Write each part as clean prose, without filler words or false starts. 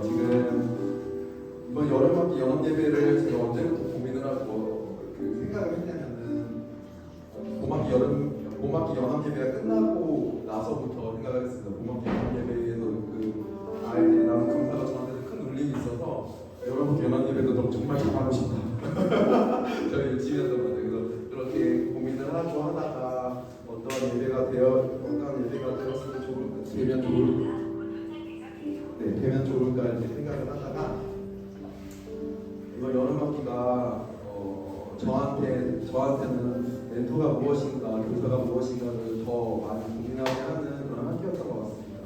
지금 이번 여름학기 영업 예배를 제가 언제부터 고민을 하고 생각을 했냐면은 봄학기 영업 예배가 끝나고 나서부터 생각을 했습니다. 봄학기 영업 예배에서 아이들이 나눈 감사가 저한테 큰 울림이 있어서 여러분 영업 예배도 정말 잘하고 싶다. 저희 열심히 했던 것 같아요. 그래서 그렇게 고민을 하고 하다가 어떤 예배가 되면 좋을까 이렇게 생각을 하다가 이번 여름학기가 저한테는 멘토가 무엇인가, 교사가 무엇인가를 더 많이 고민하게 하는 그런 학기였던 것 같습니다.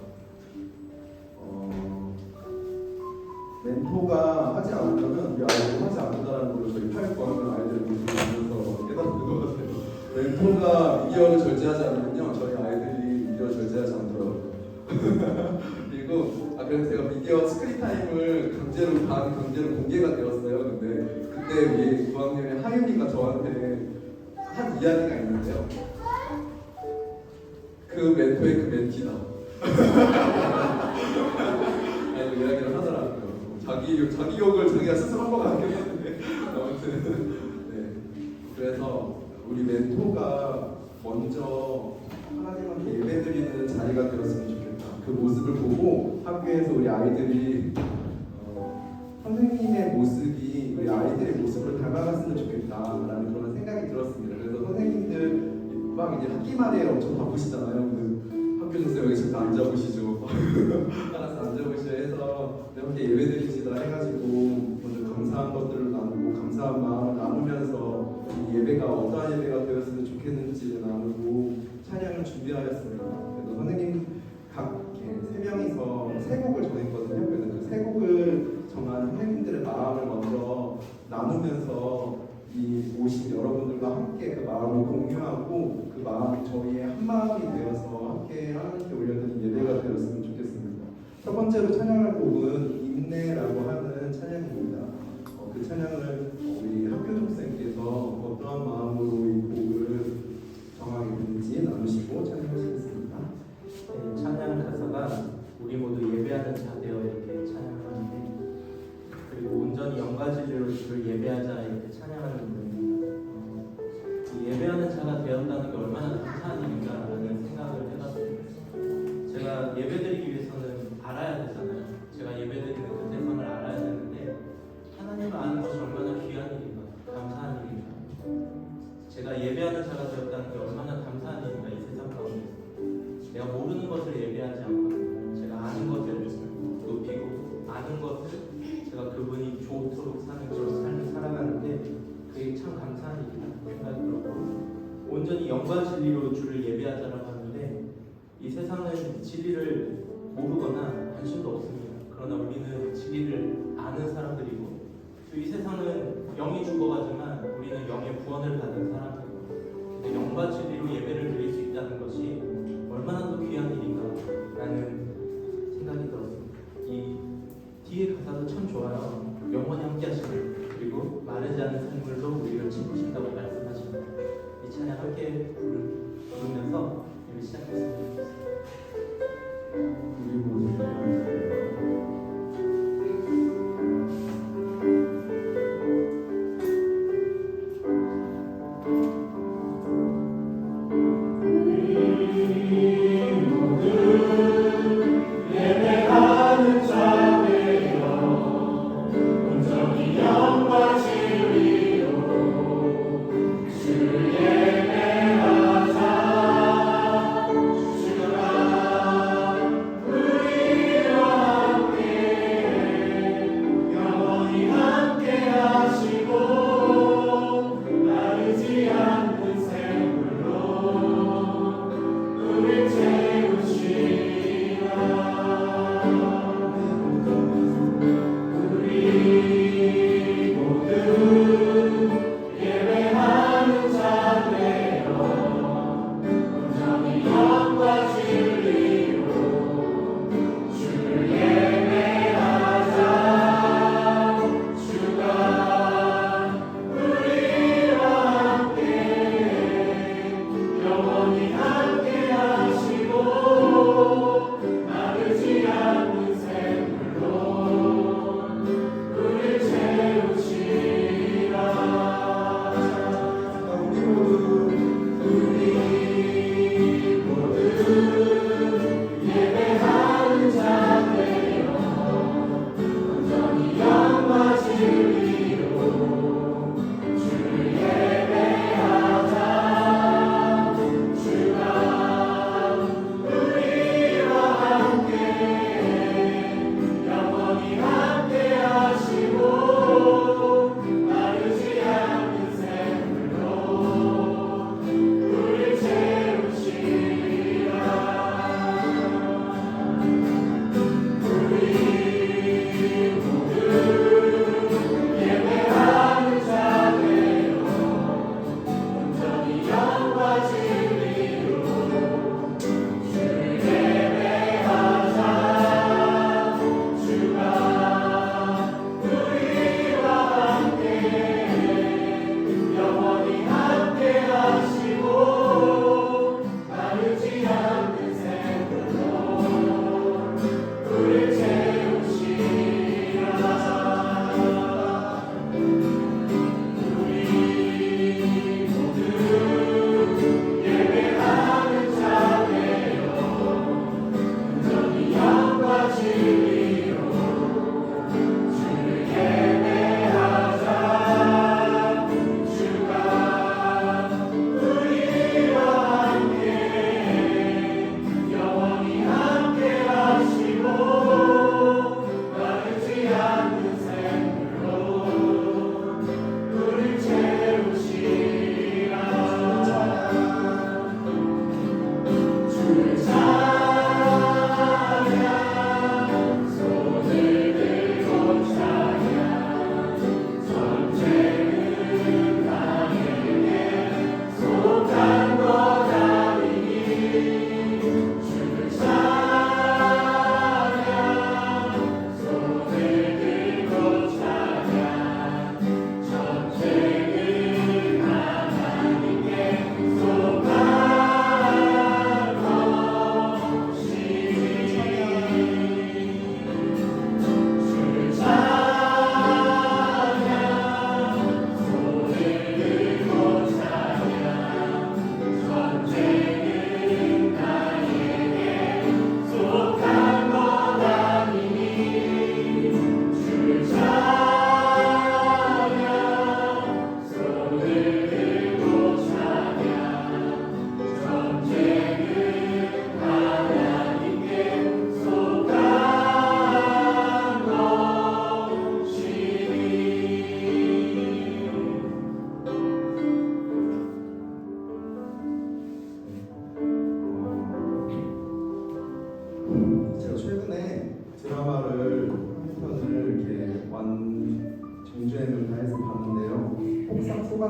멘토가 하지 않으면 우리 아이들이 하지 않는다는 걸 저희 8권 아이들을 보면서 깨닫는 것 같아요. 멘토가 미디어를 절제하지 않으면요, 저희 아이들이 미디어를 절제하지 않더라고요. 그리고 그래서 제가 미디어 스크린 타임을 강제로 공개가 되었어요. 근데 그때 우리 9학년의 하윤이가 저한테 한 이야기가 있는데요. 그 멘토의 그 멘티다. 아니, 이야기를 하더라고요. 자기 욕을 자기가 스스로 한 것 같긴 했는데 아무튼 네. 그래서 우리 멘토가 먼저 하나님한테 예배드리는 자리가 되었으면 좋겠다. 그 모습을 보고 학교에서 우리 아이들이 선생님의 모습이 우리 아이들의 모습을 닮아갔으면 좋겠다라는 그런 생각이 들었습니다. 그래서 선생님들 막 이제 학기 말에 엄청 바쁘시잖아요. 학교 선생님 여기 잠깐 앉아보시죠. 알아서 앉아보시죠 해서 함께 예배드립시다 해가지고 먼저 감사한 것들을 나누고 감사한 마음을 나누면서 이 예배가 어떠한 예배가 되었으면 좋겠는지를 나누고 찬양을 준비하였습니다. 그래서 선생님 각 3명이서 세 곡을 정했거든요. 그래서 그 세 곡을 정한 선생님들의 마음을 먼저 나누면서 이 오신 여러분들과 함께 그 마음을 공유하고 그 마음이 저희의 한 마음이 되어서 함께 하나님께 올려드린 예배가 되었으면 좋겠습니다. 첫 번째로 찬양할 곡은 인내라고 하는 찬양입니다. 그 찬양을 우리 학교 동생께서 어떠한 마음으로 이 곡을 정하게 됐는지 나누시고 찬양하시겠습니다. 네, 찬양 가사가 우리 모두 예배하는 자 되어 이렇게 찬양하는데, 그리고 온전히 영과 진리로 주를 예배하자 이렇게 찬양하는 부분입니다. 예배하는 자가 되었다는 게 얼마나 감사한 일인가라는 생각을 해봤습니다. 제가 예배드리기 위해서는 알아야 되잖아요. 제가 예배드리는 그 대상을 알아야 되는데, 하나님을 아는 것이 얼마나 귀한 일인가, 감사한 일인가. 제가 예배하는 자가 되었다는 게 얼마나 감사한 일인가, 이 세상 가운데. 내가 모르는 것을 예배하지 않거든요. 제가 아는 것을 높이고 아는 것을 제가 그분이 좋도록 사는 그런 삶을 살아가는데 그게 참 감사한 일이라는 생각이 들었고, 온전히 영과 진리로 주를 예배하자라고 하는데 이 세상은 진리를 모르거나 관심도 없습니다. 그러나 우리는 진리를 아는 사람들이고 또 이 세상은 영이 죽어가지만 우리는 영의 구원을 받은 사람들이고, 근데 영과 진리로 예배를 드릴 수 있다는 것이 얼마나 더 귀한 일인가라는 생각이 들었습니다. 이 뒤에 가사도 참 좋아요. 영원히 함께 하시는, 그리고 마르지 않는 생물로 우리를 채우신다고 말씀하십니다. 이 찬양 함께 부르면서 예배 시작했으면 좋겠습니다. 우리 모두 온전히 영과 진리로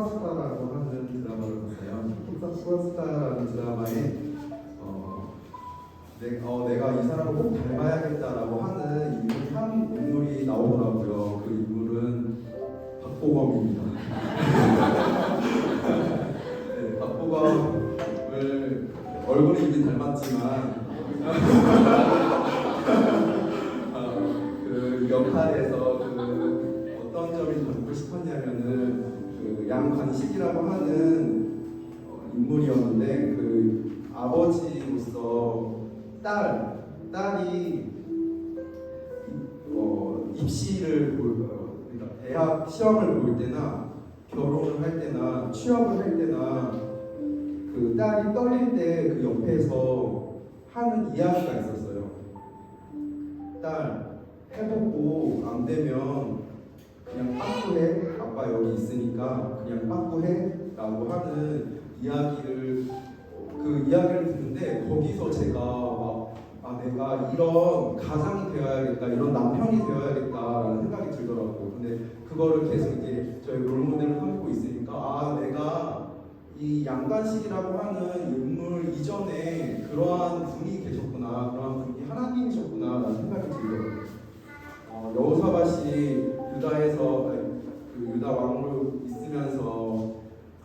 수아스타라고 하는 드라마를 봤어요. 텍사스 수아스타라는 드라마에 내가 이 사람을 꼭 닮아야겠다라고 하는 인물 한 인물이 나오더라고요. 그 인물은 박보검입니다. 네, 박보검을 얼굴은 이미 닮았지만 그 역할에서 그 어떤 점이 닮고 싶었냐면은 그 양관식이라고 하는 인물이었는데 그 아버지로서 딸이 입시를 그러니까 대학 시험을 볼 때나 결혼을 할 때나 취업을 할 때나 그 딸이 떨릴 때 그 옆에서 하는 이야기가 있었어요. 딸 해보고 안 되면 그냥 빠꾸해. 아빠 여기 있으니까 그냥 빠꾸해 라고 하는 이야기를 그 이야기를 듣는데 거기서 제가 내가 이런 가장이 되어야겠다, 이런 남편이 되어야겠다라는 생각이 들더라고요. 근데 그거를 계속 이제 저희 롤모델을 삼고 있으니까 내가 이 양관식이라고 하는 인물 이전에 그러한 분이 계셨구나, 그러한 분이 하나님이셨구나라는 생각이 들더라고요. 여호사밧이 유다에서 그 유다 왕으로 있으면서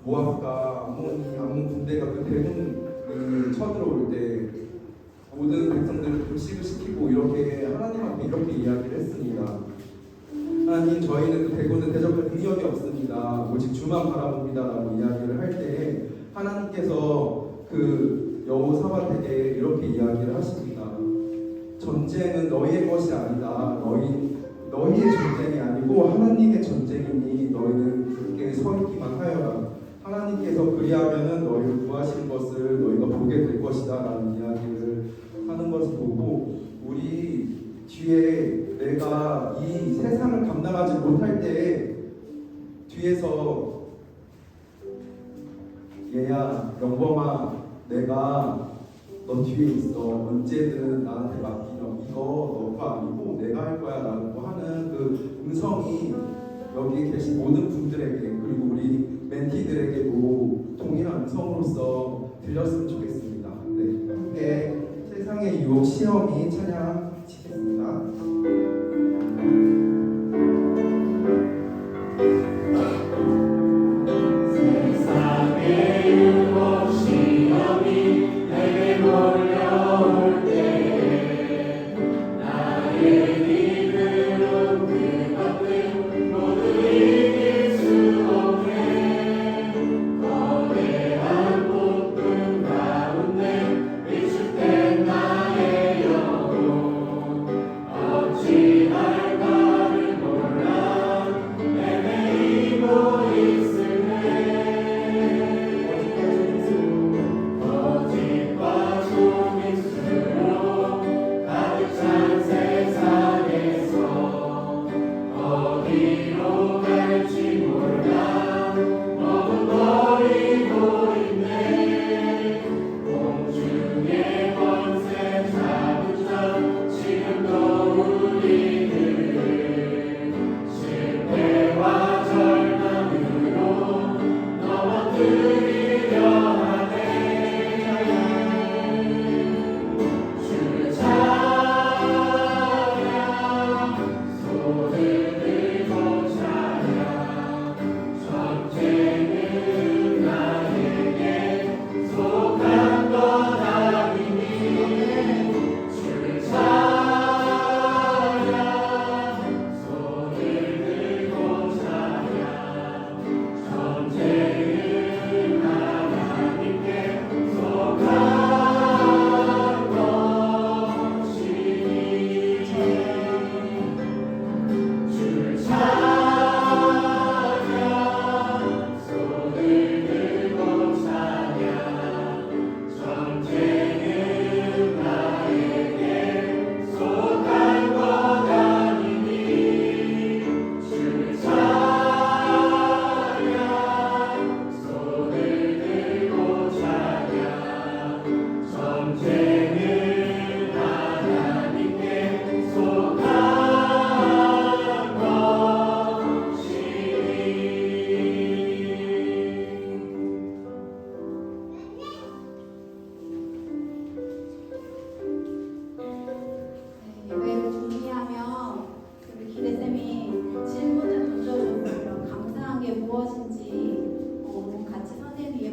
모압과 암몬 군대가 그 대군을 쳐들어올 때 모든 백성들을 불식을 시키고 이렇게 하나님 앞에 이렇게 이야기를 했습니다. 하나님, 저희는 그 대군을 대적할 능력이 없습니다. 오직 주만 바라봅니다라고 이야기를 할 때 하나님께서 그 여호사밧에게 이렇게 이야기를 하십니다. 전쟁은 너희의 것이 아니다. 너희의 전쟁이 아니고 하나님의 전쟁이니 너희는 굳게 서 있기만 하여라. 하나님께서 그리하면은 너희를 구하시는 것을 너희가 보게 될 것이다 라는 이야기를 하는 것을 보고 우리 뒤에 내가 이 세상을 감당하지 못할 때 뒤에서 얘야 영범아 내가 너 뒤에 있어 언제든 나한테 맡기렴 이거 너가 아니고 내가 할 거야 라고 하는 그 음성이 여기 계신 모든 분들에게 그리고 우리 멘티들에게도 동일한 음성으로서 들렸으면 좋겠습니다. 네, 함께 세상의 유혹 시험이 찬양하시겠습니다.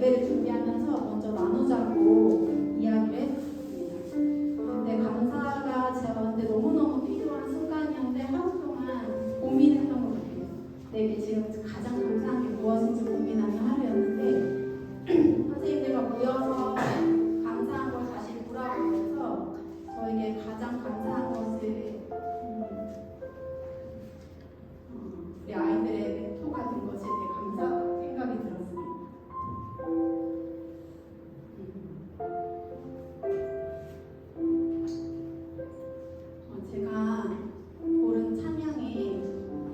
예배를 준비하면서 먼저 나누자고 이야기를 했습니다. 근데 감사가 저한테 너무너무 필요한 순간이었는데 하루 동안 고민했던 것 같아요. 내게 지금 가장 감사한 게 무엇인지 고민하는 하루였는데 선생님들과 모여서 감사한 걸 다시 돌아보면서 저에게 가장 감사한 것을 우리 아이들의 멘토가 된 것에 대해 감사 생각이 들었습니다. 제가 고른 찬양에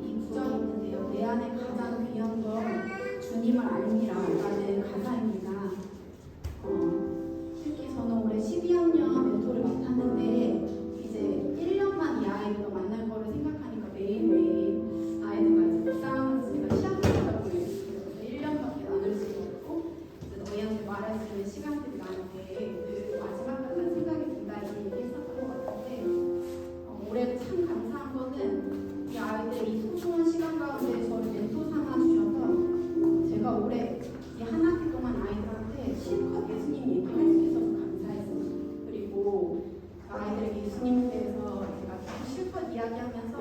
이 구절이 있는데요. 내 안에 가장 귀한 건 주님을 알미라 라는 가사입니다. 특히 저는 올해 12학년 멘토를 맡았는데 이제 1년만 이 아이들과 만날 거를 생각하니까 매일매일 아이들과 이제 묵상하면서 제가 시합하다 보니 1년밖에 나눌 수가 없고 이제 너희한테 말할 수 있는 시간들이 많은데 늘 마지막 같은 생각이 든다 이 얘기 했었던 것 같은데 올해 참 감사한 거는 이 아이들의 이 소중한 시간 가운데 저를 멘토 삼아 주셔서 제가 올해 이 한 학기 동안 아이들한테 실컷 예수님 얘기할 수 있어서 감사했어요. 그리고 아이들에게 예수님에 대해서 제가 실컷 이야기하면서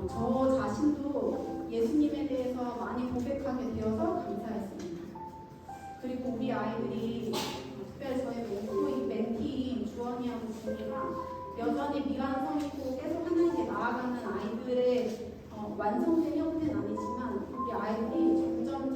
저 자신도 예수님에 대해서 많이 고백하게 되어서 감사했습니다. 그리고 우리 아이들이 특별히 저희 멘티인 주원이하고 준이가 여전히 미완성이고 계속 하나님께 나아가는 아이들의 완성된 형태는 아니지만 우리 아이들이 점점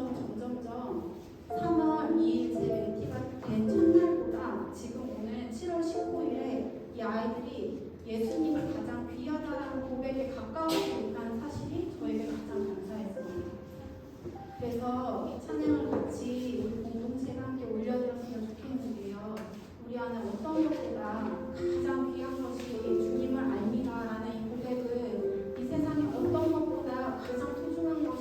3월 2일 제 멘티가 된 첫날보다 지금 오늘 7월 19일에 이 아이들이 예수님을 가장 귀하다라는 고백에 가까워지고 있다는 사실이 저에게 가장 감사했습니다. 그래서 이 찬양을 같이 우리 공동체가 함께 올려드렸으면 좋겠는데요. 우리 안에 어떤 것보다 가장 귀한 것이 주님을 알미라라는 이 고백을 이 세상에 어떤 것보다 가장 소중한 것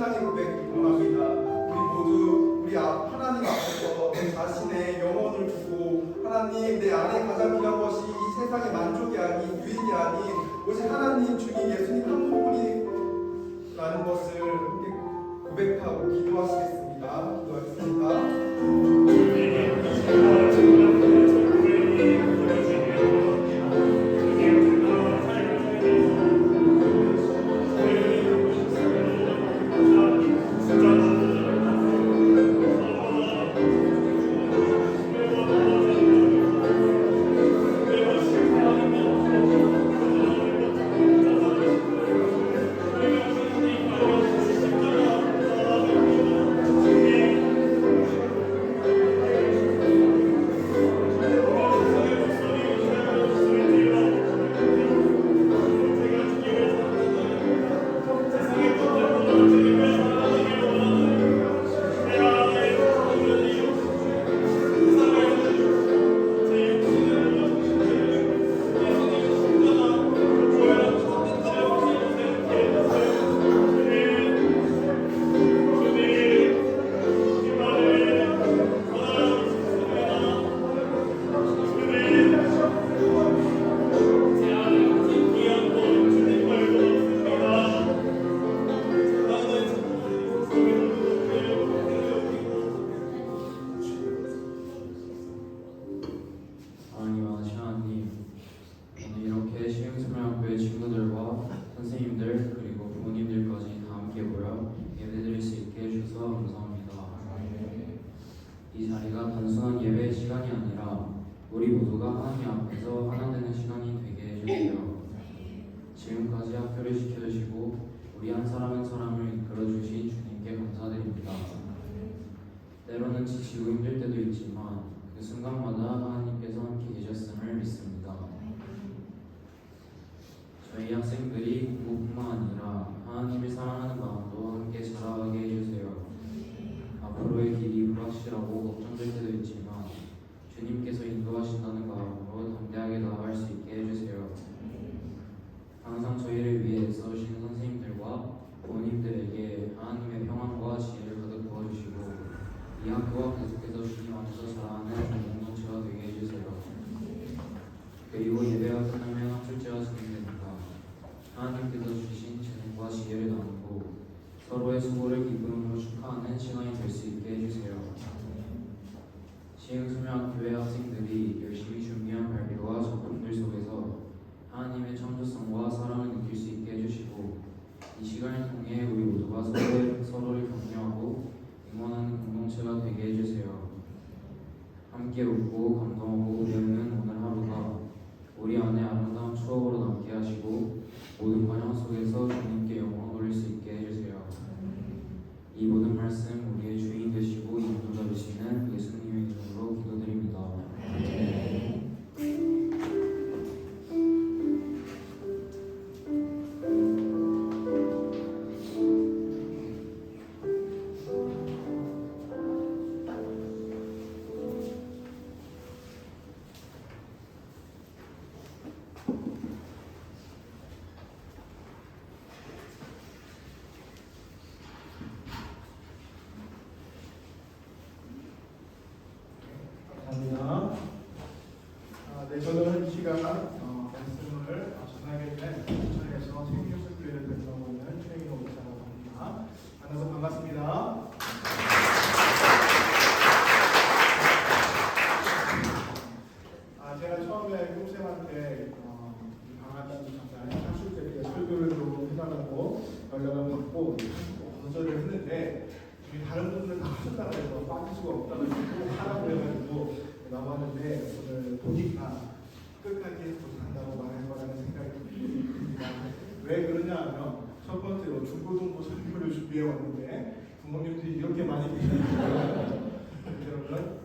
신앙의 고백이 궁금합니다. 우리 모두 하나님 앞에서 내 자신의 영혼을 두고 하나님 내 안에 가장 귀한 것이 이 세상의 만족이 아닌 유익이 아닌 오직 하나님 주님 예수님 한 분뿐이라는 것을 함께 고백하고 기도하시겠습니다. 기도하겠습니다. 선생님들 그리고 부모님들까지 다 함께 모여 예배드릴 수 있게 해주셔서 감사합니다. 이 자리가 단순한 예배의 시간이 아니라 우리 모두가 하나님 앞에서 하나 되는 시간이 되게 해주세요. 지금까지 학교를 지켜주시고 우리 한 사람 한 사람을 이끌어주신 주님께 감사드립니다. 때로는 지치고 힘들 때도 있지만 그 순간마다 하나님께서 함께 계셨음을 믿습니다. 저희 학생들이 공부뿐만 아니라 하나님을 사랑하는 마음도 함께 자라가게 해주세요. 앞으로의 길이 불확실하고 걱정될 때도 있지만 주님께서 인도하신다는 마음으로 담대하게 나아갈 수 있게 해주세요. 항상 저희를 위해 애써주신 선생님들과 부모님들에게 하나님의 평안과 지혜를 가득 부어주시고 이 학교가 계속해서 주님 앞에서 자라나는 공동체가 되게 해주세요. 그리고 예배가 끝나면 학술제가 진행됩니다. 하나님께서 주신 재능과 지혜를 나누고 서로의 수고를 기쁨으로 축하하는 시간이 될 수 있게 해주세요. 시흥수명학교의 학생들이 열심히 준비한 발표와 작품들 속에서 하나님의 창조성과 사랑을 느낄 수 있게 해주시고 이 시간을 통해 우리 모두가 서로를 격려하고 응원하는 공동체가 되게 해주세요. 함께 웃고 감동하고 배우는 오늘 하루가 우리 안에 아름다운 추억으로 남게 하시고 모든 과정 속에서 주님께 영광 돌릴 수 있게 해주세요. 이 모든 말씀 우리의 주인 되시고 인도자 되시는 예수님의 이름으로 기도드립니다. 감사합니다. 네, 저는 이 시간 말씀을 전하게 된 부천에서 생명수교회를 대표하고 있는 최인호 목사라고 합니다. 만나서 반갑습니다. 제가 처음에 꿈쌤한테 방학간도 잠깐 학술 때 설교를 좀 해달라고 연락을 받고 거절을 했는데 다른 분들은 다 하셨다고 해서 빠질 수가 없다고 해서 꼭 하라고 해가지고 나왔는데 오늘 보니까 끝까지 도전한다고 말할 거라는 생각이 듭니다. 왜 그러냐 하면 첫 번째로 중고등부 설교를 준비해 왔는데 부모님들이 이렇게 많이 계시니까 여러분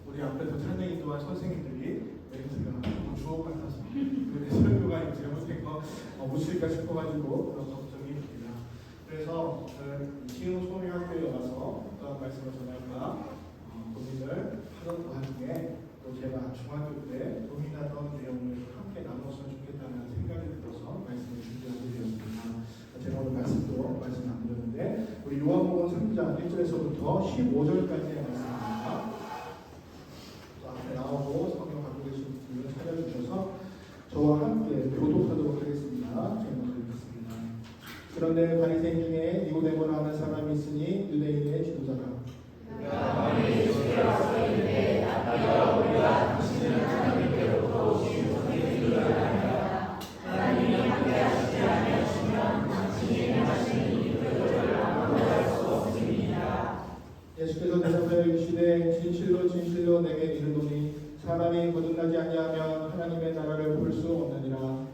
우리 앞에서 찬양 인도한 선생님들이 멘트가 너무 주옥 같아서 그 설교가 잘못된 거 묻힐까 싶어가지고 그런 걱정이 듭니다. 그래서 시흥 소명학교에 와서 어떤 말씀을 전할까 고민을 하던 와중에 또 제가 중학교 때 고민하던 내용을 함께 나눴으면 좋겠다는 생각이 들어서 말씀을 준비하게 되었습니다. 제가 오늘 말씀 안 드렸는데 마가복음 3장 1절에서부터 15절까지의 말씀입니다. 앞에 나오고 성경 갖고 계신 분을 찾아주셔서 저와 함께 교독하도록 하겠습니다. 제목을 읽겠습니다. 그런데 바리새인 중에 니고데모라 하는 사람이 있으니 유대인의 지도자라. 예수께서 대답하여 이르시되 진실로 진실로 내게 이르노니 사람이 거듭나지 아니하면 하나님의 나라를 볼 수 없느니라.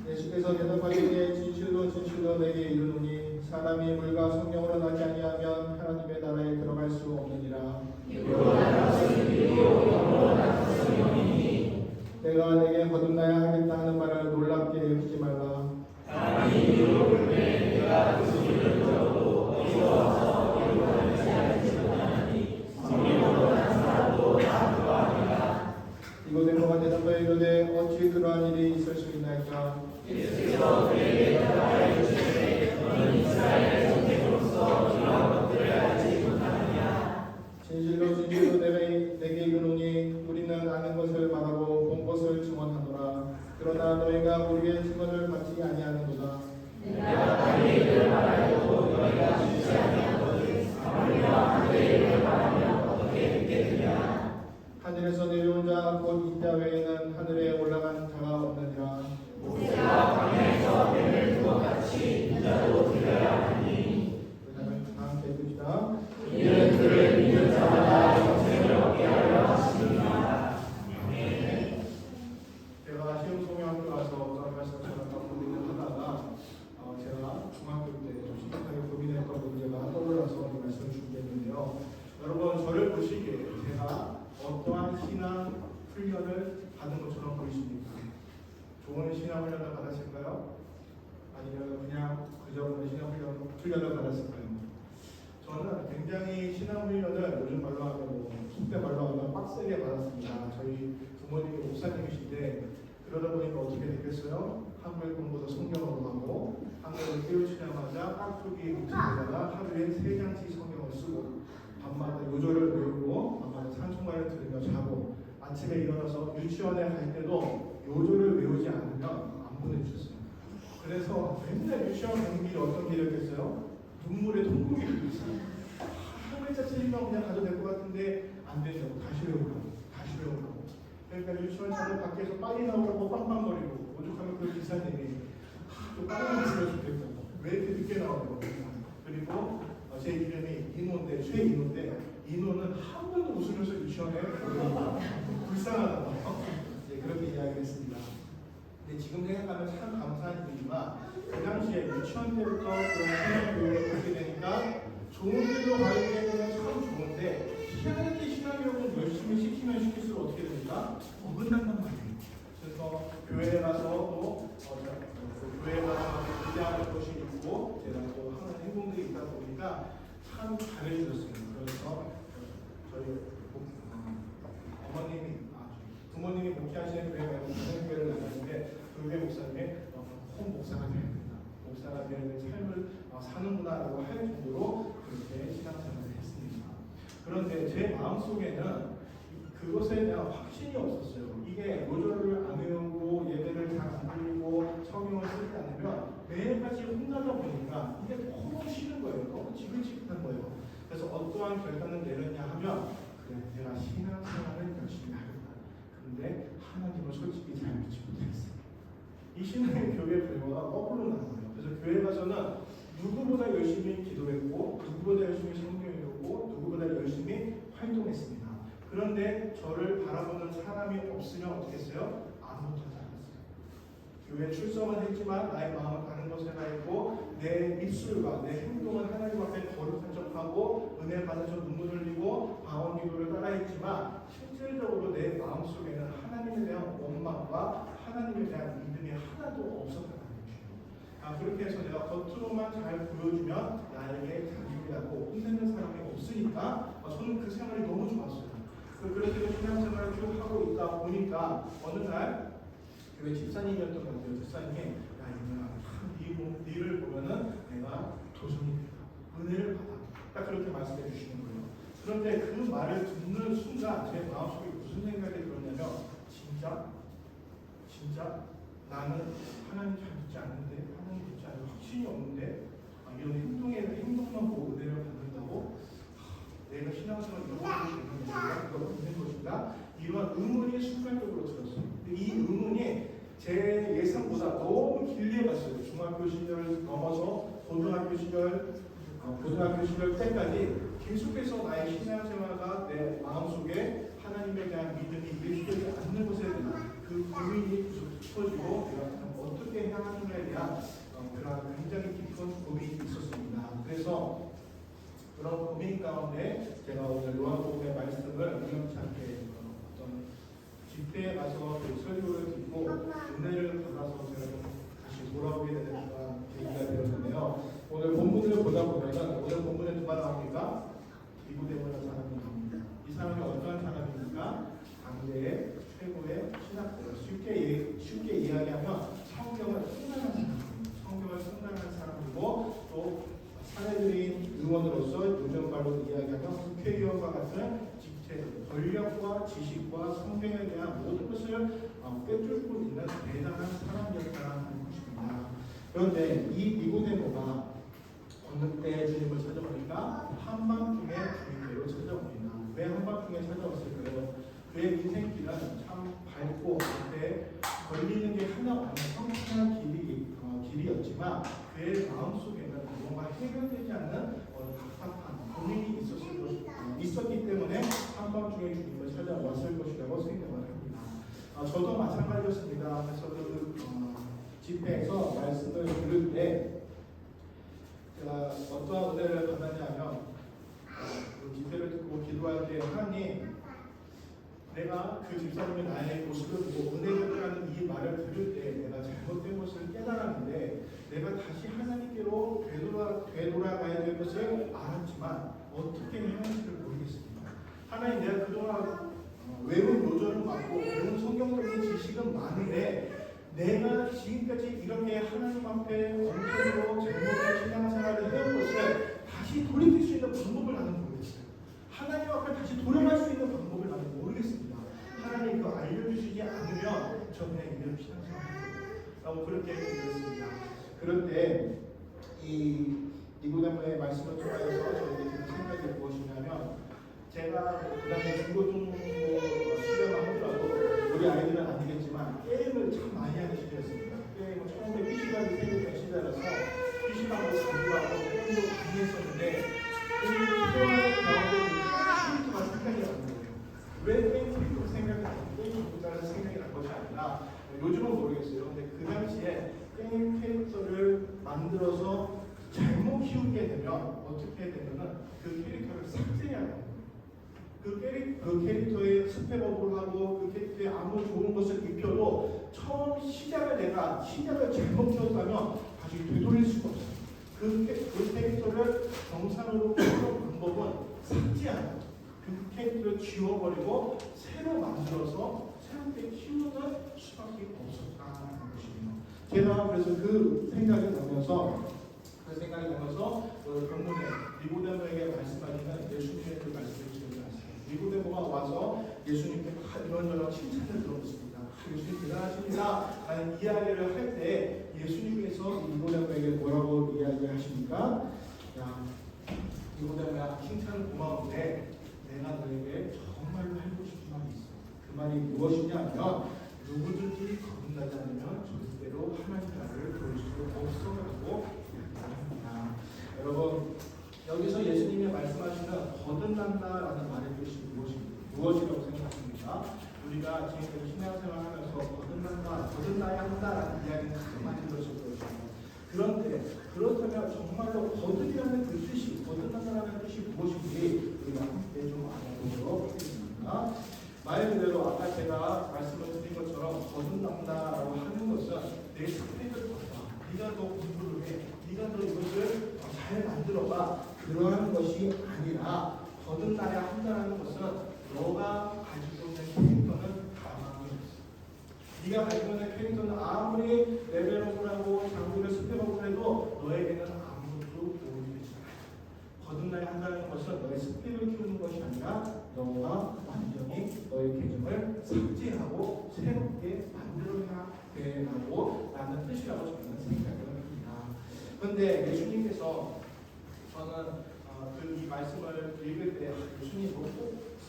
예수께서 대답하시되 진실로 진실로 내게 이르노니 사람이 물과 성령으로 나지 아니하면 하나님의 나라에 들어갈 수 없느니라. 내가 내게 거듭나야 하겠다 하는 말을 놀랍게 여기지 말라. 니고데모가 대답하여 이르되 어찌 그러한 일이 있을 수 있나이까. 진실로 진실로 내게 이르노니 우리는 아는 것을 말하고 본 것을 증언하노라. 그러나 너희가 우리의 증언을 받지 아니하는도다. 하늘에서 내려온 자 곧 인자 외에는 하늘에 올라간 자가 없느니라. 다 함께 읽읍시다. 제가 시흥소명학교 와서 어떤 말씀처럼 고민을 하다가 제가 중학교 때 좀 심각하게 고민했던 문제가 떠올라서 이 말씀을 준비했는데요. 여러분 저를 보시기에 제가 어떠한 신앙 훈련을 받은 것처럼 보이십니까? 좋은 신앙 훈련을 받았을까요? 아니면 그냥 그저 신앙 훈련을 받았을까요? 저는 굉장히 신앙 훈련을 요즘 말로 하면 속대 말로 하면 빡세게 받았습니다. 저희 부모님이 목사님이신데 그러다 보니까 어떻게 됐겠어요? 한글 공부도 성경으로 하고 한글을 깨우치자마자 깍두기 묵직에다가 하루에 3장씩 성경을 쓰고 밤마다 요조를 외우고 밤마다 찬송가를 들으며 자고 아침에 일어나서 유치원에 갈 때도 요조를 외우지 않으면 안 보내주셨어요. 그래서 맨날 유치원 가는 길이 어떤 길이었겠어요? 눈물에 통곡이 흘렸어요. 한 글자 틀리면 그냥 가도 될 것 같은데 안 되죠. 다시 외우라고. 그러니까 유치원 차를 밖에서 빨리 나오라고 빵빵거리고 오죽하면 그 기사님이 좀 빨리 나왔으면 좋겠다고 왜 이렇게 늦게 나오냐고. 그리고 제 이름이 인호인데 최인호인데 인호는 한 번도 웃으면서 유치원에 불쌍하다고 그렇게 이야기했습니다. 근데 지금 생각하면 참 감사한 일이지만 그 당시에 유치원 때부터 그런 신앙교육을 받게 되니까 좋은 길로 가게 되면 참 좋은데 희한하게 신앙교육은 열심히 시키면 시킬수록 어떻게 됩니까? 어긋난단 말이에요. 그래서 교회에 가서 또 교회에 가서 기대하는 것이 있고 제가 또 하는 행동들이 있다 보니까 참 잘해주셨어요. 그래서 저희 부모님이 목회하시는 교회 말고 다른 교회를 나갔는데 그 교회 목사님이 홍 목사가 되어야 된다. 목사가 되어야 될 삶을 사는구나라고 할 정도로 그렇게 신앙생활을 했습니다. 그런데 제 마음속에는 그것에 대한 확신이 없었어요. 이게 요절을 안 외우고 예배를 잘 안 드리고 성경을 쓰지 않으면 매일같이 혼나다 보니까 이게 너무 싫은 거예요. 너무 지긋지긋한 거예요. 그래서 어떠한 결단을 내렸냐 하면 그래 내가 신앙생활을 열심히 하겠다. 근데 하나님을 솔직히 잘 믿지 못했어요. 이 신앙의 교회 불과가 거꾸로 나는 거예요. 그래서 교회 가서는 누구보다 열심히 기도했고 누구보다 열심히 성경 읽었고 누구보다 열심히 활동했습니다. 그런데 저를 바라보는 사람이 없으면 어떻게 했어요? 아무것도 하지 않았어요. 교회 출석은 했지만 나의 마음은 다른 것에 가 있고 내 입술과 내 행동은 하나님 앞에 거룩한 척하고 은혜 받아서 눈물 흘리고 방언 기도를 따라했지만 실질적으로 내 마음속에는 하나님에 대한 원망과 하나님에 대한 믿음이 하나도 없었다는 거예요. 그렇게 해서 내가 겉으로만 잘 보여주면 나에게 자기라고 혼내는 사람이 없으니까 저는 그 생활이 너무 좋았어요. 그렇게 신앙생활을 쭉 하고 그러다 보니까 어느 날 교회 집사님이었던 것 같아요. 집사님이 야 이놈아 참 일을 보면은 내가 도전이 되다. 은혜를 받아. 딱 그렇게 말씀해 주시는 거예요. 그런데 그 말을 듣는 순간 제 마음속에 무슨 생각이 들었냐면 진짜 나는 하나님 잘 믿지 않는데 하나님 믿지 않는 확신이 없는데 이런 행동만 보고 은혜를 받는다고 내가 신앙생활 이렇게 되는 건가? 그거 있는 것인가? 이런 의문이 순간적으로 들었어요. 이 의문이 제 예상보다 너무 길게 갔어요. 중학교 시절 넘어서 고등학교 시절 때까지 계속해서 나의 신앙생활과 내 마음속에 하나님에 대한 믿음이 이해되지 않는 것에 대한 그 고민이 계속 깊어지고 내가 어떻게 해야 하는가에 대한 그런 굉장히 깊은 고민이 있었습니다. 그래서 그런 고민 가운데 제가 오늘 요한복음의 말씀을 우연찮게 어떤 집회에 가서 그 설교를 듣고 은혜를 받아서 제가 다시 돌아오게 되는 계기가 되었는데요. 오늘 본문을 보다 보면 오늘 본문에 누가 나옵니까? 니고데모라는 사람이 나옵니다. 이 사람이 어떤 사람입니까? 당대의 최고의 신학자예요. 쉽게 이야기하면 성경을 승낙한 사람이고 또 사내들인 의원으로서 요즘 말로 이야기하면 국회의원과 같은 직책, 권력과 지식과 성경에 대한 모든 것을 꿰뚫고 있는 대단한 사람이었다는 것입니다. 그런데 이 니고데모가 어느 때 주님을 찾아보니까 한밤중에 주님께로 찾아옵니다. 왜 한밤중에 찾아왔을까요? 그의 인생길은 참 밝고 앞에 걸리는 게 하나 없는 성실한 길이었지만 그의 마음속에는 뭔가 해결되지 않는 답답한 고민이 있었기 때문에 한밤중에 주님을 찾아왔을 것이라고 생각을 합니다. 저도 마찬가지였습니다. 그래서 그 집회에서 말씀을 들을 때 제가 어떠한 은혜를 받았냐면 그 집회를 듣고 기도할 때 하나님 내가 그 집사님의 나의 모습을 보고 은혜였다는 이 말을 들을 때 내가 잘못된 것을 깨달았는데 내가 다시 하나님께로 되돌아가야 될 것을 알았지만 어떻게 해야 할지를 모르겠습니다. 하나님 내가 그동안 외운 요절을 받고 외운 성경적인 지식은 많은데 내가 지금까지 이렇게 하나님 앞에 엉뚱으로 잘못된 신앙생활을 해온 것을 다시 돌이킬 수 있는 방법을 나는 모르겠어요. 하나님 앞에 다시 돌아갈 수 있는 방법을 나는 모르겠습니다. 하나님 그거 알려주시지 않으면 저 그냥 이대로 신앙생활하고 그렇게 얘기했습니다. 그런데 이 니고데모의 말씀을 통해서 저에게 드는 생각이 무엇이냐면 제가 그 다음에 중고등부 수련을 하더라도 우리 아이들은 아니겠지만 게임을 참 많이 하는 시대였습니다. 게임을 처음에 PC방이 생겼던 시대라서 PC방도 자주 하고 게임도 많이 했었는데 그 수련을 가운데 캐릭터가 생각이 나는 거예요. 왜 게임 캐릭터가 생각이 나고 게임 보다는 생각이 난 것이 아니라 요즘은 모르겠어요. 근데 그 당시에 게임 캐릭터를 만들어서 잘못 키우게 되면 어떻게 되면은 그 캐릭터를 삭제해야 돼요. 그 캐릭터의 스펙업을 하고 그 캐릭터에 아무 좋은 것을 입혀도 처음 시작을 잘못 키웠다면 다시 되돌릴 수가 없어요. 그 캐릭터를 정상으로 키우는 방법은 삭제하는 그 캐릭터를 지워버리고 새로 만들어서 새롭게 키우는 수밖에 없었다는 것이에요. 제가 그래서 그 생각이 나면서 오늘 본문에 니고데모에게 말씀하시는 예수님의 그 말씀을 드리지 않습니다. 니고데모가 와서 예수님께 이런저런 칭찬을 들었습니다. 예수님 대단하십니다 라는 이야기를 할 때 예수님께서 니고데모에게 뭐라고 이야기하십니까? 야, 니고데모야 칭찬은 고마운데 내가 너에게 정말로 하고 싶은 말이 있어. 그 말이 무엇이냐면 누구든지 거듭나지 않으면 절대로 하나님 나라를 볼 수 없어라고 이야기합니다. 여러분 여기서 예수님이 말씀하시는 거듭난다라는 말의 뜻이 무엇이라고 생각하십니까? 우리가 지금까지 신앙생활하면서 거듭나야 한다라는 이야기는 참 많이 들었을 것입니다. 그런데 그렇다면 정말로 거듭이라는 그 뜻이 거듭난다라는 뜻이 무엇인지 우리가 함께 좀 알아보도록 하겠습니다. 말 그대로 아까 제가 말씀을 드린 것처럼 거듭난다라고 하는 것은 내 스펙을 봐봐. 네가 더 공부를 해. 네가 더 이것을 잘 만들어봐. 그러한 것이 아니라 거듭나야 한다는 것은 너가 가지고 있는 캐릭터는 네가 가지고 있는 캐릭터는 아무리 레벨업을 하고 장비를 스펙업을 해도 너에게는 아무것도 도움이 되지 않아. 거듭나야 한다는 것은 너의 스펙을 키우는 것이 아니라 너가 완전히 너의 계정을 삭제하고 새롭게 만들어야 되라고 라는 뜻이라고 저는 생각을 합니다. 그런데 예수님께서 저는 이 말씀을 읽을 때 예수님 꼭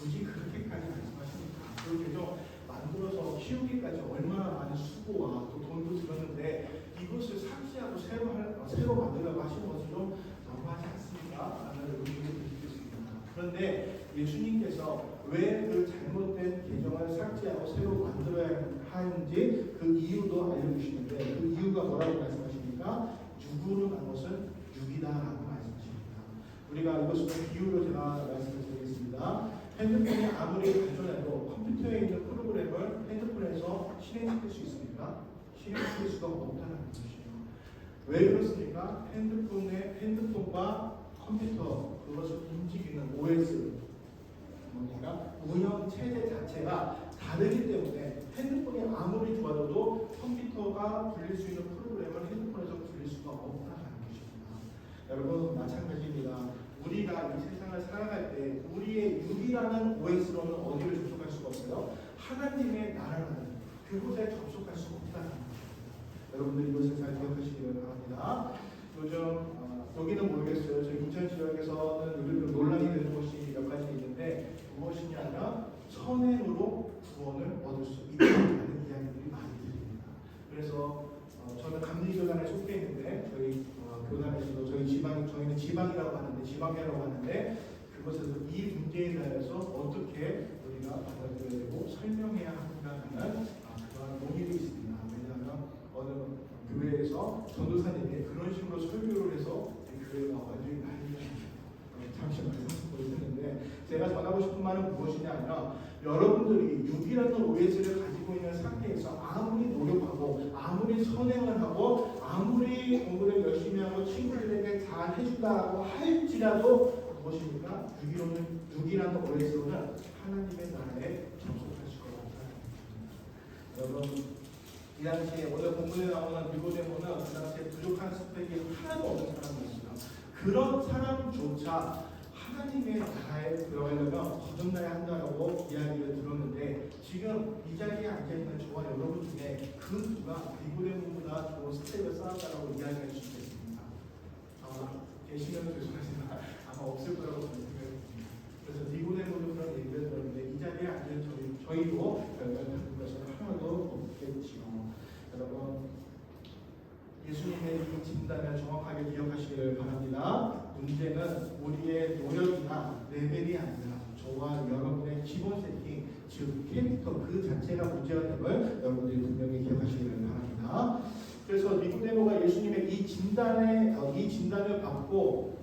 굳이 그렇게까지 말씀하십니까? 그 계정 만들어서 키우기까지 얼마나 많은 수고와 또 돈도 들었는데 이것을 삭제하고 새로 만들려고 하시는 것은 좀 너무하지 않습니까? 라는 의문을 드리겠습니다. 그런데 예수님께서 왜 그 잘못된 계정을 삭제하고 새로 만들어야 하는지 그 이유도 알려주시는데 그 이유가 뭐라고 말씀하십니까? 육으로 난 것은 육이다라고 말씀하십니다. 우리가 이것을 비유로 제가 말씀을 드리겠습니다. 핸드폰이 아무리 발전해도 컴퓨터에 있는 프로그램을 핸드폰에서 실행시킬 수 있습니까? 실행시킬 수가 없다는 것이에요. 왜 그렇습니까? 핸드폰과 컴퓨터 그것을 움직이는 OS 뭐니까 운영 체제 자체가 다르기 때문에 핸드폰이 아무리 좋아져도 컴퓨터가 굴릴 수 있는 프로그램을 핸드폰에서 굴릴 수가 없다는 것입니다. 여러분 마찬가지입니다. 우리가 이 세상을 살아갈 때 우리의 육이라는 OS로는 어디를 접속할 수가 없어요? 하나님의 나라라는 그곳에 접속할 수가 없다는 것입니다. 여러분들 이것을 잘 기억하시기를 바랍니다. 요즘 여기는 모르겠어요. 저희 인천 지역에서는 요즘 논란이 되는 것이 몇 가지 있는데 무엇이냐면 선행으로 구원을 얻을 수 있다는 이야기들이 많이 들립니다. 그래서 저는 감리교단에 속해 있는데 저희 교단에서도 저희는 지방이라고 하는데 그것에서 이 문제에 대해서 어떻게 우리가 받아들여야 되고 설명해야 한다는 그런 논의도 있습니다. 왜냐하면 어느 교회에서 전도사님이 그런 식으로 설교를 해서 교회가 완전히 난리가 잠시만 했는데 제가 전하고 싶은 말은 무엇이냐 아니라 여러분들이 육이라는 OS를 가지고 있는 상태에서 아무리 노력하고 아무리 선행을 하고 아무리 공부를 열심히 하고 친구들에게 잘 해준다고 할지라도 무엇입니까? 육이라는 OS로는 하나님의 나라에 접속할 수가 없다는 것입니다. 여러분 이 당시에 오늘 본문에 나오는 니고데모는 그 당시에 부족한 스펙이 하나도 없는 사람이었습니다. 그런 사람조차 하나님의 나라에 들어가려면 거듭나야 한다고 이야기를 들었는데 지금 이 자리에 앉아있는 저와 여러분 중에 그 누가 니고데모보다 좋은 스펙을 쌓았다고 이야기할 수 있겠습니까? 아마 계시면 죄송하지만 아마 없을 거라고 저는 생각합니다. 그래서 니고데모도 그런 얘기를 들었는데 이 자리에 앉은 저희도 별다른 것은 하나도 없겠지요. 여러분 예수님의 이 진단을 정확하게 기억하시기를 바랍니다. 문제는 우리의 노력이나 레벨이 아니라 저와 여러분의 기본 세팅, 즉 캐릭터 그 자체가 문제가 됨을 여러분들이 분명히 기억하시기를 바랍니다. 그래서 니고데모가 예수님의 이 진단을 받고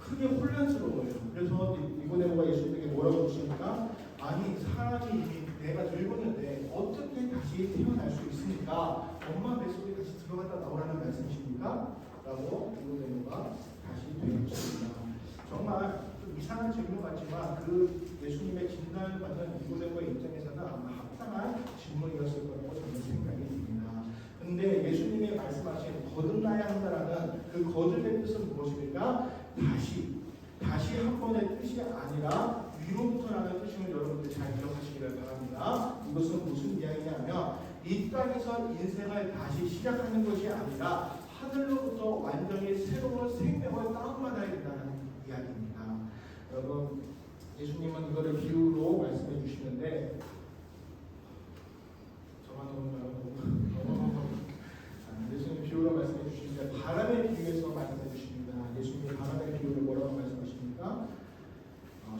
크게 혼란스러워요. 그래서 니고데모가 예수님에게 뭐라고 묻습니까? 아니 사람이 이미 내가 늙었는데 어떻게 다시 태어날 수 있습니까? 엄마 뱃속에 다시 들어갔다 나오라는 말씀이십니까? 라고 니고데모가 다시 되묻습니다. 정말 좀 이상한 질문 같지만 그 예수님의 진단을 받는 니고데모의 입장에서는 아마 합당한 질문이었을 거라고 저는 생각이 듭니다. 근데 예수님이 말씀하신 거듭나야 한다라는 그 거듭의 뜻은 무엇입니까? 다시 한 번의 뜻이 아니라 위로부터라는 뜻임을 여러분들 잘 기억하시기를 바랍니다. 이것은 무슨 이야기냐면 이 땅에서 인생을 다시 시작하는 것이 아니라 하늘로부터 완전히 새로운 생명을 다운받아야 된다는 이야기입니다. 여러분 예수님은 이거를 비유로 말씀해 주시는데 저만 너무 예수님 비유로 말씀해 주시는데 바람의 비유에서 말씀해 주십니다. 예수님이 바람의 비유를 뭐라고 말씀하십니까?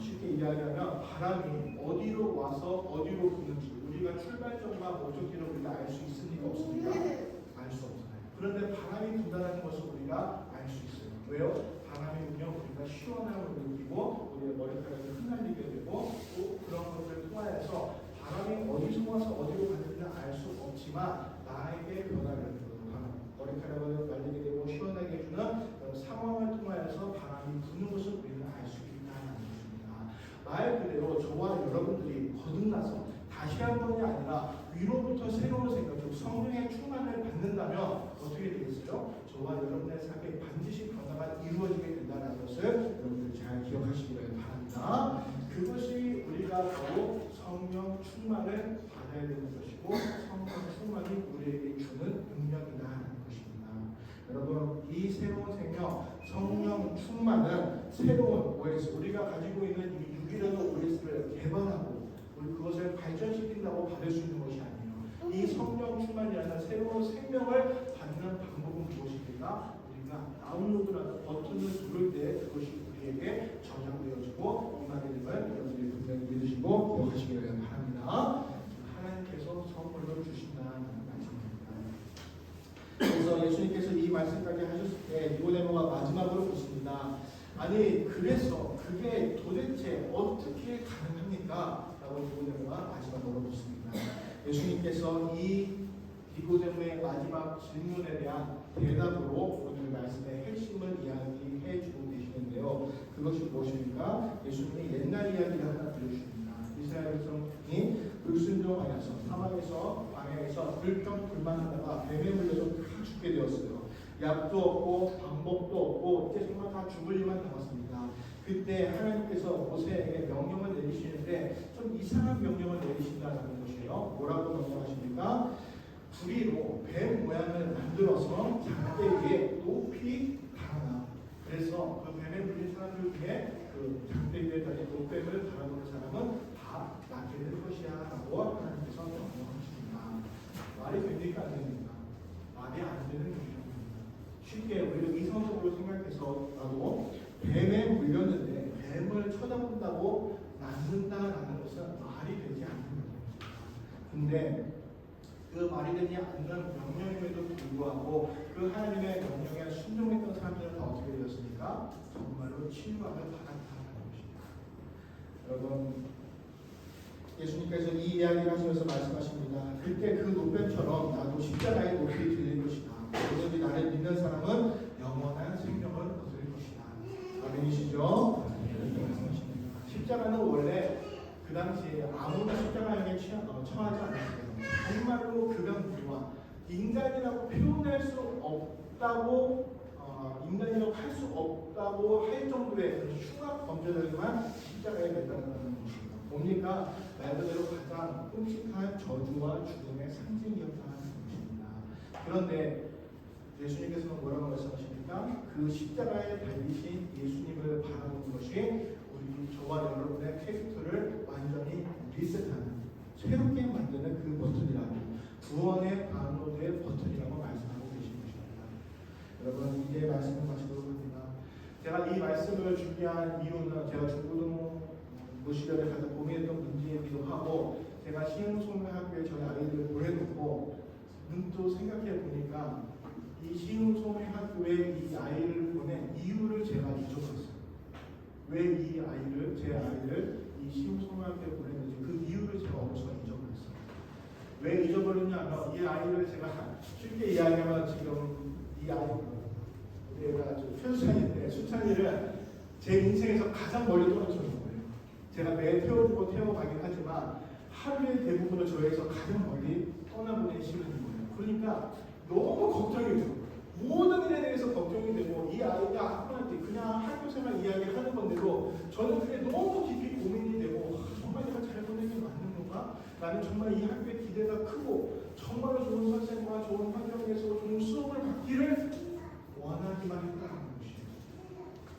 쉽게 이야기하면 바람이 어디로 와서 어디로 부는지 우리가 출발점과 목적지를 우리가 알 수 있습니까? 없습니까? 알 수 없어요. 그런데 바람이 분다는 것을 우리가 알 수 있어요. 왜요? 바람이 불면 우리가 시원함을 느끼고 우리의 머리카락이 흩날리게 되고 또 그런 것을 통하여서 바람이 어디서 와서 어디로 가는지는 알 수 없지만 나에게 변화를 주는 머리카락을 날리게 되고 시원하게 해주는 상황을 통하여서 바람이 부는 것을 우리는 알 수 있다는 것입니다. 말 그대로 저와 여러분들이 거듭나서 다시 한 번이 아니라 위로부터 새로운 생각, 성령의 충만을 받는다면 어떻게 되겠어요? 저와 여러분의 삶에 반드시 변화가 이루어지게 된다는 것을 여러분들 잘 기억하시기를 바랍니다. 그것이 우리가 바로 성령 충만을 받아야 되는 것이고 성령 충만이 우리에게 주는 능력이라는 것입니다. 여러분 이 새로운 생명 성령 충만은 새로운 OS 우리가 가지고 있는 이 유기적인 OS를 개발하고 우리 그것을 발전시킨다고 받을 수 있는 것이 아니에요. 이 성령 충만이라는 새로운 생명을 받는 방법은 무엇입니까? 우리가 다운로드라는 버튼을 누를 때 그것이 우리에게 저장되어지고 임하는 걸 여러분들이 분명히 믿으시고 기억하시기를 바랍니다. 하나님께서 선물로 주신다는 말씀입니다. 그래서 예수님께서 이 말씀까지 하셨을 때 니고데모가 마지막으로 묻습니다. 아니 그래서 그게 도대체 어떻게 가능합니까? 라고 니고데모가 마지막으로 묻습니다. 예수님께서 이 니고데모의 마지막 질문에 대한 대답으로 오늘 말씀의 핵심을 이야기해 주고 계시는데요. 그것이 무엇입니까? 예수님이 옛날 이야기를 하나 들려주십니다. 이스라엘 백성이 불순종하여서 사막에서 광야에서 불평불만하다가 뱀에 물려서 다 죽게 되었어요. 약도 없고 방법도 없고 이제 정말 다 죽을 일만 남았습니다. 그때 하나님께서 모세에게 명령을 내리시는데 좀 이상한 명령을 내리신다는 것이에요. 뭐라고 명령하십니까? 부리로 뱀 모양을 만들어서 장대 위에 높이 달아라. 그래서 그 뱀에 물린 사람들 중에 그 장대 위에 달린 노뱀을 달아보는 사람은 다 낫게 될 것이야 라고 하나님께서 명령하십니다. 말이 됩니까 안 됩니까? 말이 안 되는 일입니다. 쉽게 우리가 이성적으로 생각해서라도 뱀에 물렸는데 뱀을 쳐다본다고 낫는다라는 것은 말이 되지 않는 겁니다. 근데 그 말이 되지 않는 명령임에도 불구하고 그 하나님의 명령에 순종했던 사람들은 다 어떻게 되었습니까? 정말로 치유함을 받았다는 것입니다. 여러분 예수님께서 이 이야기를 하시면서 말씀하십니다. 그때 그 노뱀처럼 나도 십자가에 높이 들릴 것이다. 오직 나를 믿는 사람은 영원한 생명을 얻을 것이다. 아멘이시죠? 십자가는 원래 그 당시에 아무나 십자가형에 처하지 않았어요. 정말로 그런 인간이라고 표현할 수 없다고 인간이라고 할 수 없다고 할 정도의 흉악 범죄들만 십자가에 매달렸다는 것입니다. 뭡니까? 말 그대로 가장 끔찍한 저주와 죽음의 상징이었다는 것입니다. 그런데 예수님께서는 뭐라고 말씀하십니까? 그 십자가에 달리신 예수님을 바라보는 것이 우리 저와 여러분의 캐릭터를 완전히 리셋하는 새롭게 만드는 그 버튼이라고 구원의 다운로드의 버튼이라고 말씀하고 계신 것입니다. 여러분 이제 말씀을 마치도록 합니다. 제가 이 말씀을 준비한 이유는 제가 중고등부 시절에 가장 고민했던 문제이기도 하고 제가 시흥소명학교에 저희 아이들을 보내놓고 문득 생각해 보니까 이 시흥소명학교에 이 아이를 보낸 이유를 제가 잊어버렸어요. 왜 이 아이를 제 아이를 이 시흥소명학교에 보냈는지 그 이유를 제가 어디서 잊어버렸어요. 왜 잊어버렸냐면 이 아이를 제가 쉽게 이야기하면 지금 이 아이 우리가 표수찬인데 수찬이를 제 인생에서 가장 멀리 떨어뜨린 거예요. 제가 매 태워주고 태워가긴 하지만 하루의 대부분을 저에서 가장 멀리 떠나보낸 시간인 거예요. 그러니까 너무 걱정이 돼요. 모든 일에 대해서 걱정이 되고 이 아이가 학교한테 그냥 학교생활 이야기하는 건데도 저는 그게 너무 깊이 고민이 되고 정말 내가 잘 보낸 게 맞는 건가? 나는 정말 이 학교에 기대가 크고 정말로 좋은 선생님과 좋은 환경에서 좋은 수업을 받기를 원하기만 했다는 것이에요.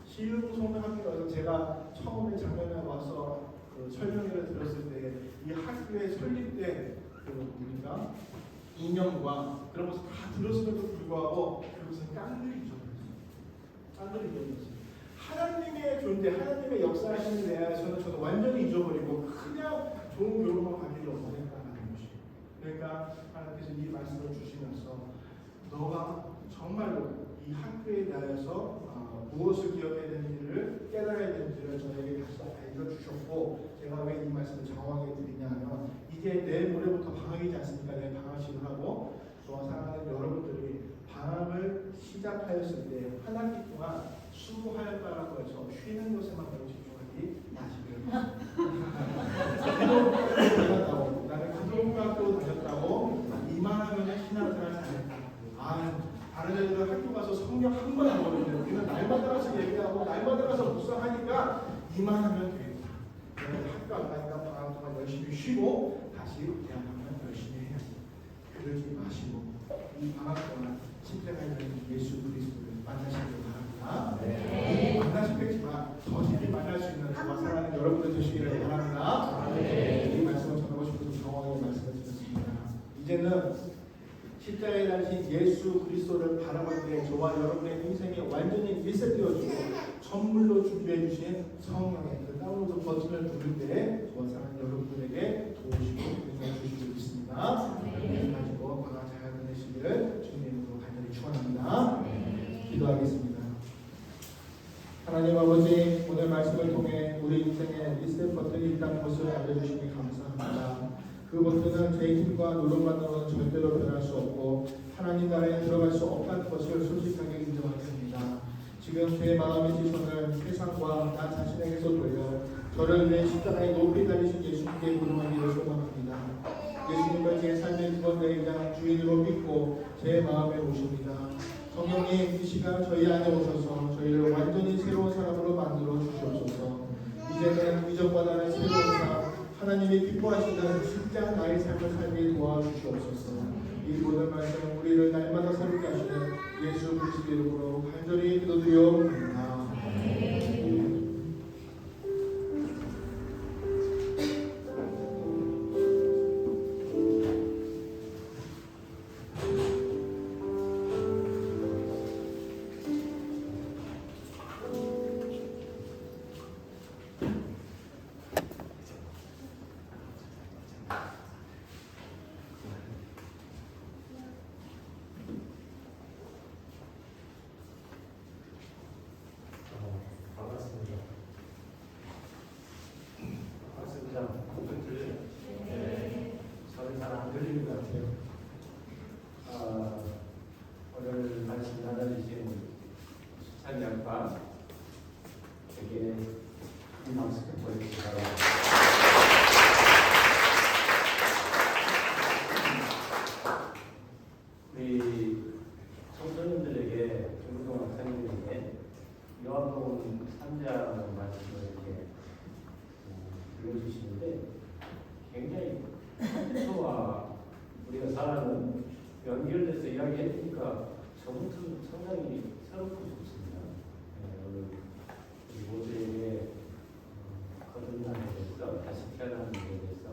시흥소명학교에서 제가 처음에 작년에 와서 그 설명회를 들었을 때 이 학교에 설립된 그 우리가 이념과 그런 것을 다 들었음에도 불구하고 그것은 깡들이 잊어버렸어요. 깡들이 잊어버렸어요. 하나님의 존재, 하나님의 역사하시는 대하에서는 저는 완전히 잊어버리고 그냥 좋은 교육만 받기를 원했다는 것이에요. 그러니까 하나님께서 이 말씀을 주시면서 너가 정말로 이 학교에 대하여서 무엇을 기억해야 되는지를 깨달아야 되는지를 저에게 다시 알려주셨고 제가 왜 이 말씀을 장황하게 드리냐면 이제 내일 모레부터 방학이지 않습니까? 내일 방학식을 하고 저와 사랑하는 여러분들이 방학을 시작하였을 때 한 학기 동안 수고하였다라고 해서 쉬는 것에만 너무 집중하지 마시고요. 기독학교 다녔다고 나는 기독학교 다녔다고 이만하면 성령 한 번 안 보는데 우리는 날마다 가서 예배하고 날마다 가서 묵상하니까 이만하면 되겠다. 그래서 학교 안 가니까 방학 동안 열심히 쉬고 다시 대학하면 열심히 해야 돼. 그러지 마시고 이 방학 동안 십자가에 있는 예수 그리스도를 만나시길 바랍니다. 만나시겠지만 더 재미 만날 수 있는 저와 사랑하는 여러분들 되시기를 바랍니다. 이 말씀을 전하고 싶어서 정확하게 말씀을 드렸습니다. 이제는 십자가에 달리신 예수 그리스도를 바라볼 때 저와 여러분의 인생이 완전히 리셋되어지고 선물로 준비해 주신 성령의 그 다운로드 버튼을 누를 때 저와 사랑하는 여러분들에게 도우시고 은혜 주시고 있습니다. 가지고 방학 잘 보내시기를 주님으로 간절히 축원합니다. 기도하겠습니다. 하나님 아버지, 오늘 말씀을 통해 우리 인생에 리셋 버튼이 있다는 것을 알려주시니 감사합니다. 그 버튼은 제 힘과 노력만으로는 절대로 변할 수 없고 하나님 나라에 들어갈 수 없다는 것을 솔직하게 인정합니다. 지금 제 마음의 시선을 세상과 나 자신에게서 돌려 저를 위해 십자가에 높이 달리신 예수님께 고정하기를 소망합니다. 예수님을 제 삶의 구원자이자 주인으로 믿고 제 마음에 오십니다. 성령님, 이 시간 저희 안에 오셔서 저희를 완전히 새로운 사람으로 만들어 주시옵소서. 이제는 이전과 다른 새로운 삶, 하나님이 기뻐하시는 진짜 나의 삶을 살게 도와주시옵소서. 이 모든 말씀 우리를 날마다 새롭게 하시는 예수 그리스도 이름으로 간절히 기도드려옵니다. 저는 잘 안 들리는 것 같아요. 오늘 말씀 나눠주신 수찬 양파에게 이 박수 보내주시기 바랍니다. 우리 청소년들에게 중고등학생들에게 요한복음 3장 말씀을 이렇게 읽어주시는데 굉장히 와 우리가 살아는 연결돼서 이야기해주니까 저부터 상당히 새롭고 좋습니다. 오늘 우리 모두에게 거듭남에 대해서 다시 태어나는 데 대해서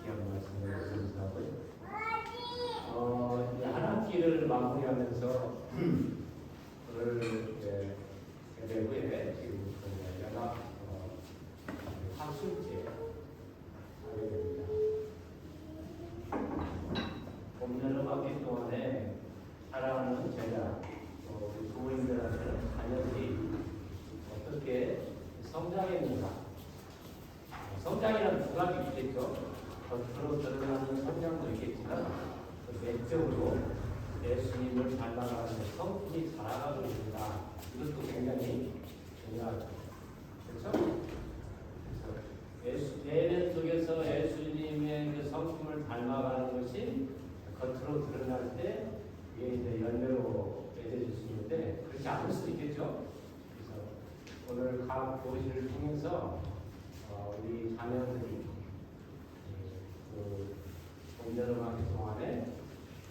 귀한 말씀을 감사하고요. 이제 한 학기를 마무리하면서 오늘 예배 후에 지금부터 연합 학술제 하게 됩니다. 봄여름 학기 동안에 사랑하는 제자, 우리 부모님들한테는 자녀들이 어떻게 성장했는가. 성장이라는 두 가지 있겠죠. 겉으로 드러나는 성장도 있겠지만 내적으로 예수님을 닮아가는 성품이 자라가고 있는가. 이것도 굉장히 중요하죠. 그렇죠? 예배 속에서 예수님의 그 성품을 닮아가는 것이 겉으로 드러날 때 이게 이제 열매로 맺어질 수 있는데 그렇지 않을 수도 있겠죠. 그래서 오늘 각 교실을 통해서 우리 자녀들이 그 봄여름학기 동안에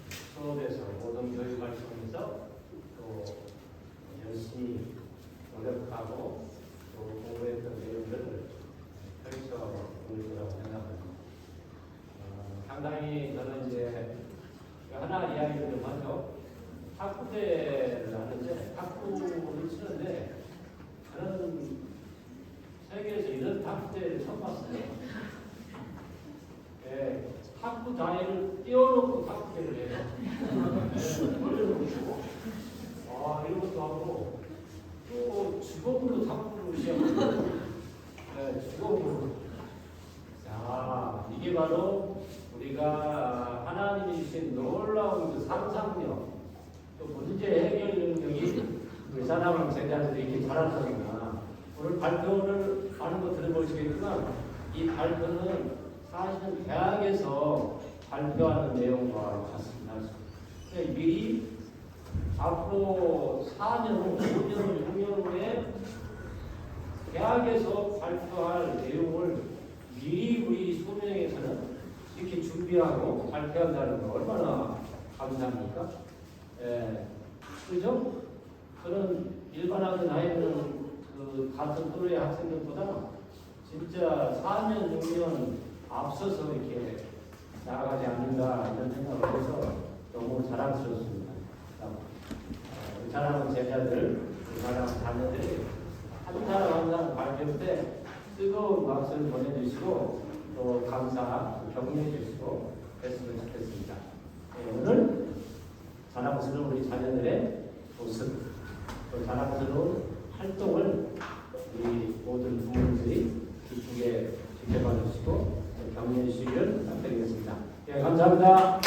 수업에서 모든 교육을 통해서 또 열심히 노력하고 또 공부했던 내용들을 펼쳐 보일 거라고 생각합니다. 상당히 저는 이제 하나 이야기를 좀 하죠. 탁구대를 하는데 탁구를 치는데 저는 세계에서 이런 탁구대를 처음 봤어요. 탁구 다리를 띄워놓고 탁구대를 해요. 올려놓고 이런 것도 하고 또 주걱으로 탁구를 시작해요. 주걱으로. 자, 이게 바로 우리가 하나님이 주신 놀라운 그 상상력, 또 문제 해결 능력이 우리 사랑하는 제자들이 이렇게 자라나구나. 오늘 발표를 하는 거 들어보시겠지만 이 발표는 사실은 대학에서 발표하는 내용과 같습니다. 미리 앞으로 4년 후, 5년, 6년 후에 대학에서 발표할 내용을 미리 우리 소명에서는 이렇게 준비하고 발표한다는 거 얼마나 감사합니까? 예, 그죠? 저는 일반학교 다니는 그 같은 또래 학생들보다 진짜 4년, 6년 앞서서 이렇게 나아가지 않는가 이런 생각을 해서 너무 자랑스럽습니다. 자랑하는 제자들, 자랑하는 자녀들이 한 사람 한 사람 발표 때 뜨거운 박수를 보내주시고 또 감사, 격려해 주시고 했으면 좋겠습니다. 네, 오늘 자랑스러운 우리 자녀들의 모습, 또 자랑스러운 활동을 우리 모든 부모님들이 기쁘게 지켜봐 주시고 격려해 주시길 부탁드리겠습니다. 네, 감사합니다.